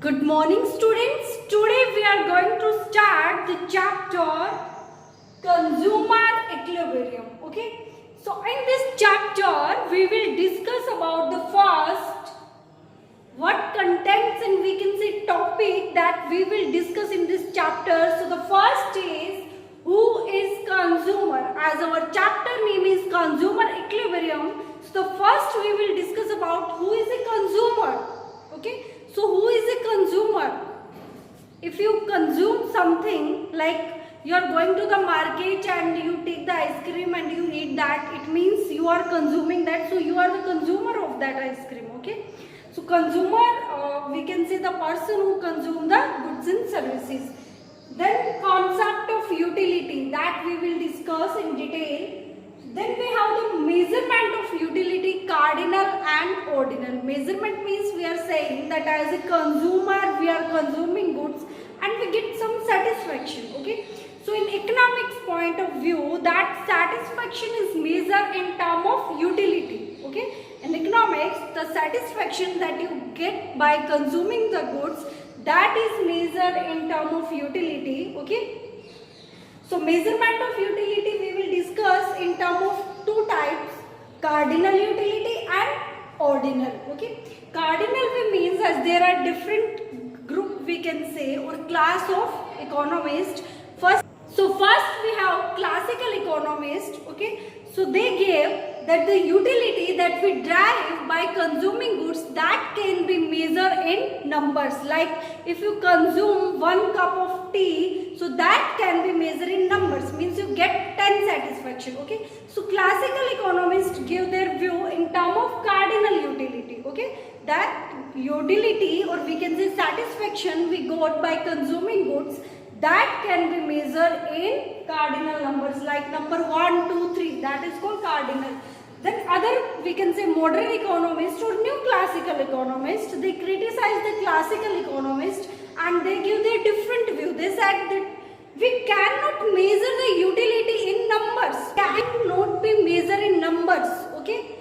Good morning students. Today we are going to start the chapter Consumer Equilibrium. Okay. So in this chapter we will discuss about the first what contents and we can say topic that we will discuss in this chapter. So the first is who is consumer, as our chapter name is Consumer Equilibrium. So the first we will discuss about who is a consumer. Okay. So who is a consumer? If you consume something, like you are going to the market and you take the ice cream and you eat that, it means you are consuming that. So you are the consumer of that ice cream. Okay. So consumer, we can say the person who consume the goods and services. Then concept of utility, that we will discuss in detail. Then we have the measurement of utility, cardinal and ordinal. Measurement means we are saying that as a consumer we are consuming goods and we get some satisfaction. Okay. So in economics point of view, that satisfaction is measured in term of utility. Okay. In economics, the satisfaction that you get by consuming the goods, that is measured in term of utility. Okay. So measurement of utility we will discuss in terms of two types, cardinal utility and ordinal. Okay. Cardinal means as there are different group we can say or class of economists. First we have classical economists. Okay. So they gave that the utility that we derive by consuming goods, that can be measured in numbers. Like if you consume 1 cup of tea, so that can be measured in numbers, means you get 10 satisfaction. Okay. So classical economists give their view in term of cardinal utility. Okay. That utility or we can say satisfaction we got by consuming goods, that can be measured in cardinal numbers, like number 1, 2, 3, that is called cardinal. Then other we can say modern economists or new classical economists, they criticize the classical economists and they give their different view. They said that we cannot measure the utility in numbers, cannot be measured in numbers. Okay.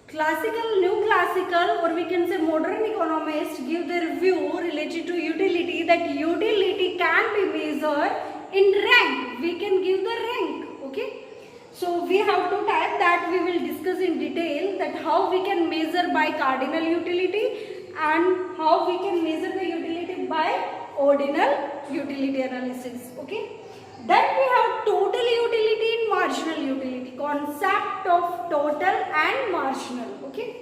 Classical, new classical or we can say modern economists give their view related to utility, that utility can be measured in rank. We can give the rank. Okay. So we have to type that we will discuss in detail, that how we can measure by cardinal utility and how we can measure the utility by ordinal utility analysis. Okay. Then we have total utility and marginal utility, concept of total and marginal. Okay.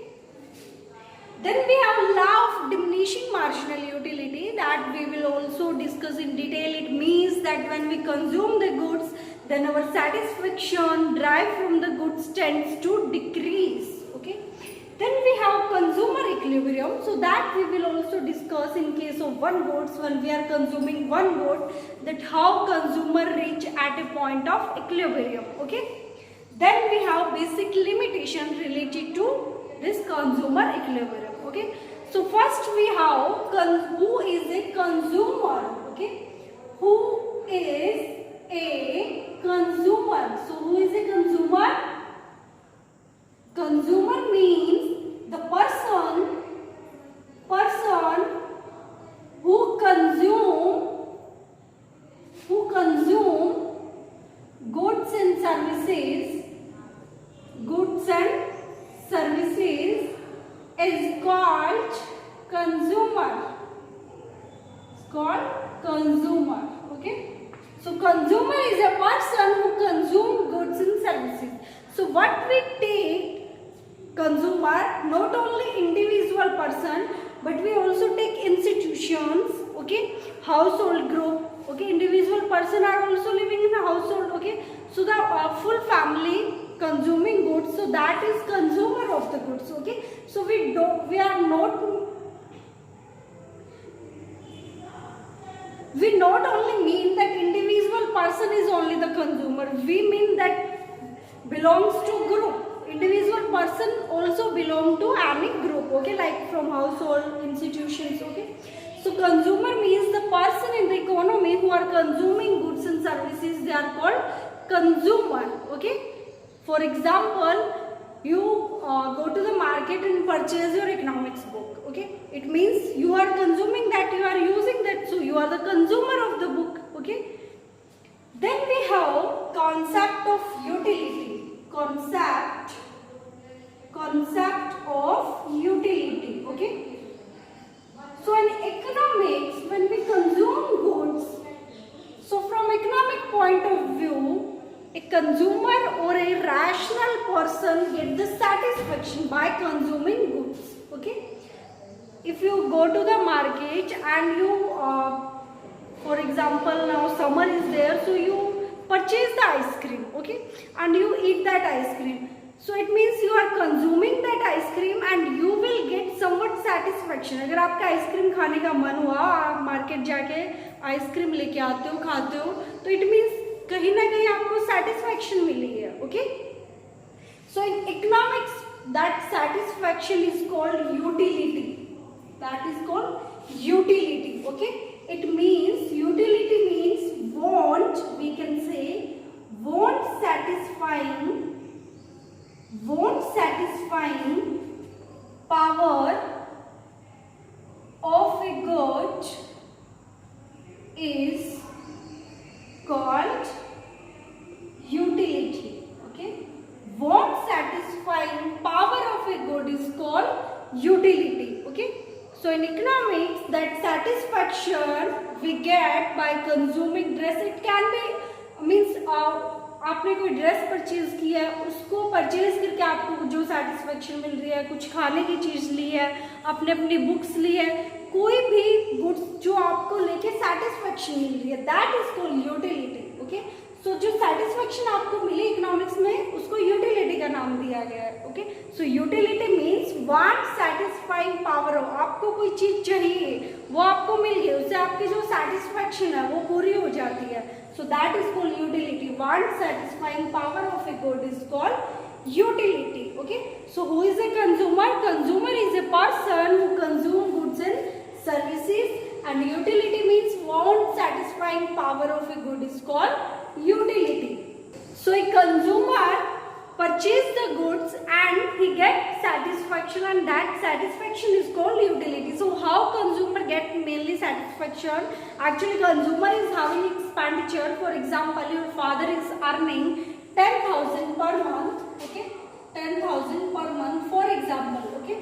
Then we have law of diminishing marginal utility, that we will also discuss in detail. It means that when we consume the goods, then our satisfaction derived from the goods tends to decrease. Okay. Then we have consumer equilibrium, so that we will also discuss in case of one goods, when we are consuming one good, that how consumer reach at a point of equilibrium. Okay. Then we have basic limitation related to this consumer equilibrium. Okay. So first we have who is a consumer. Okay. Who is a consumer? So who is a consumer? Consumer means the person who consume goods and services is called consumer. It's called consumer. Okay. So consumer is a person who consumes goods and services. So what we take consumer, not only individual person, but we also take institutions. Okay. Household group. Okay. Individual person are also living in a household. Okay. So the full family consuming goods, so that is consumer of the goods. Okay. So we not only mean that individual person is only the consumer, we mean that belongs to group. Individual person also belong to any group. Okay, like from household, institutions. Okay. So consumer means the person in the economy who are consuming goods and services, they are called consumer. Okay. For example, you go to the market and purchase your economics book. Okay, it means you are consuming that, you are using that, so you are the consumer of the book. Okay, then we have concept of utility. Concept of utility. Okay, so in economics, when we consume goods, so from economic point of view, a consumer or a rational person get the satisfaction by consuming goods. Okay, if you go to the market and you for example, now summer is there, so you purchase the ice cream. Okay, and you eat that ice cream, so it means you are consuming that ice cream and you will get somewhat satisfaction. अगर आपका ice cream खाने का मन हुआ, आप market जाके ice cream लेके आते हो, खाते हो, तो इट मीन्स कहीं ना कहीं आपको सेटिस्फैक्शन मिली है. Okay, so in economics that satisfaction is called utility. That is called utility. Okay, it means utility means want, we can say want satisfying power of a good is called utility. Okay, want satisfying power of a good is called utility. Okay, so in economics, that satisfaction we get by consuming dress, it can be means आपने कोई dress purchase किया है, उसको purchase करके आपको जो satisfaction मिल रही है, कुछ खाने की चीज़ ली है, आपने अपनी बुक्स ली है, कोई भी गुड्स जो आपको लेके सेटिस्फेक्शन मिल रही है, that is called utility. Okay, so जो सेटिस्फेक्शन आपको मिली इकोनॉमिक्स में, उसको यूटिलिटी का नाम दिया गया है. ओके, सो utility means want satisfying power. आपको कोई चीज चाहिए, वो आपको मिल गई, उससे आपकी जो सेटिस्फेक्शन है वो पूरी हो जाती है. So that is called utility. Want satisfying power of a good is called utility. Okay, so who is a consumer? Consumer is a person who consume goods and services, and utility means want satisfying power of a good is called utility. So a consumer purchase the goods and he get satisfaction, and that satisfaction is called utility. So how consumer get mainly satisfaction? Actually consumer is having expenditure. For example, your father is earning 10,000 per month. Okay, 10,000 per month for example. Okay,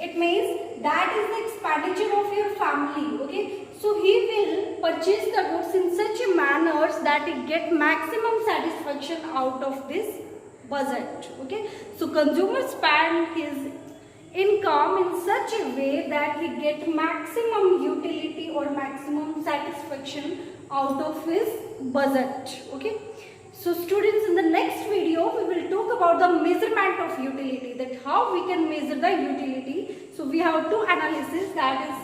it means that is the expenditure of your family. Okay, so he will purchase the goods in such a manner that he get maximum satisfaction out of this budget. Okay, so consumer spend his income in such a way that he get maximum utility or maximum satisfaction out of his budget. Okay, so students, in the next video we will talk about the measurement of utility, that how we can measure the utility. So we have two analysis, that is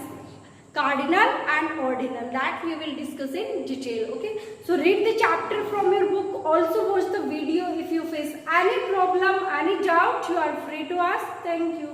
cardinal and ordinal, that we will discuss in detail. Okay, so read the chapter from your book, also watch the video. If you face any problem, any doubt, you are free to ask. Thank you.